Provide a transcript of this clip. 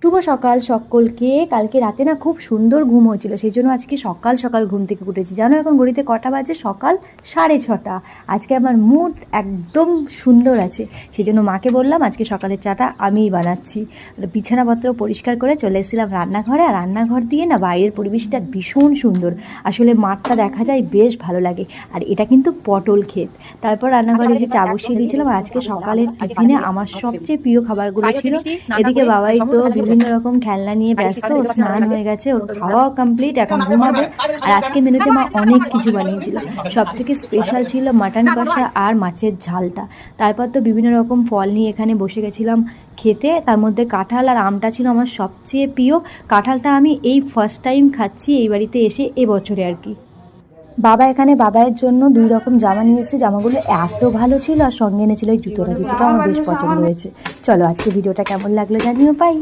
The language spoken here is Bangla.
শুভ সকাল সকলকে। কালকে রাতে না খুব সুন্দর ঘুম হয়েছিল, সেই জন্য আজকে সকাল সকাল ঘুম থেকে উঠেছি। জানো এখন ঘড়িতে কটা বাজে? সকাল 6:30। আজকে আমার মুড একদম সুন্দর আছে, সেই জন্য মাকে বললাম আজকে সকালের চাটা আমিই বানাচ্ছি। বিছানাপত্র পরিষ্কার করে চলে এসেছিলাম রান্নাঘরে। আর রান্নাঘর দিয়ে না বাইরের পরিবেশটা ভীষণ সুন্দর, আসলে মাঠটা দেখা যায়, বেশ ভালো লাগে। আর এটা কিন্তু পটল ক্ষেত। তারপর রান্নাঘরে এসে চা বসিয়ে দিয়েছিলাম। আর আজকে সকালের টিফিনে আমার সবচেয়ে প্রিয় খাবারগুলো ছিল। এদিকে বাবাই তো বিভিন্ন রকম খেলনা নিয়ে ব্যস্ত, স্নান হয়ে গেছে, ওর খাওয়া কমপ্লিট, এখন ঘুমাবে। আর আজকে মেনুতে মা অনেক কিছু বানিয়েছিল, সব থেকে স্পেশাল ছিল মাটন কষা আর মাছের ঝালটা। তারপর তো বিভিন্ন রকম ফল নিয়ে এখানে বসে গেছিলাম খেতে। তার মধ্যে কাঁঠাল আর আমটা ছিল আমার সবচেয়ে প্রিয়। কাঁঠালটা আমি এই ফার্স্ট টাইম খাচ্ছি এই বাড়িতে এসে, এবছরে আর কি। বাবা এখানে বাবাইয়ের জন্য 2 রকম জামা নিয়ে এসেছে, জামাগুলো এত ভালো ছিল। আর সঙ্গে এনেছিল এই জুতোটা, জুতোটা আমার বেশ পছন্দ হয়েছে। চলো আজকে ভিডিওটা কেমন লাগলো জানিও। পাই।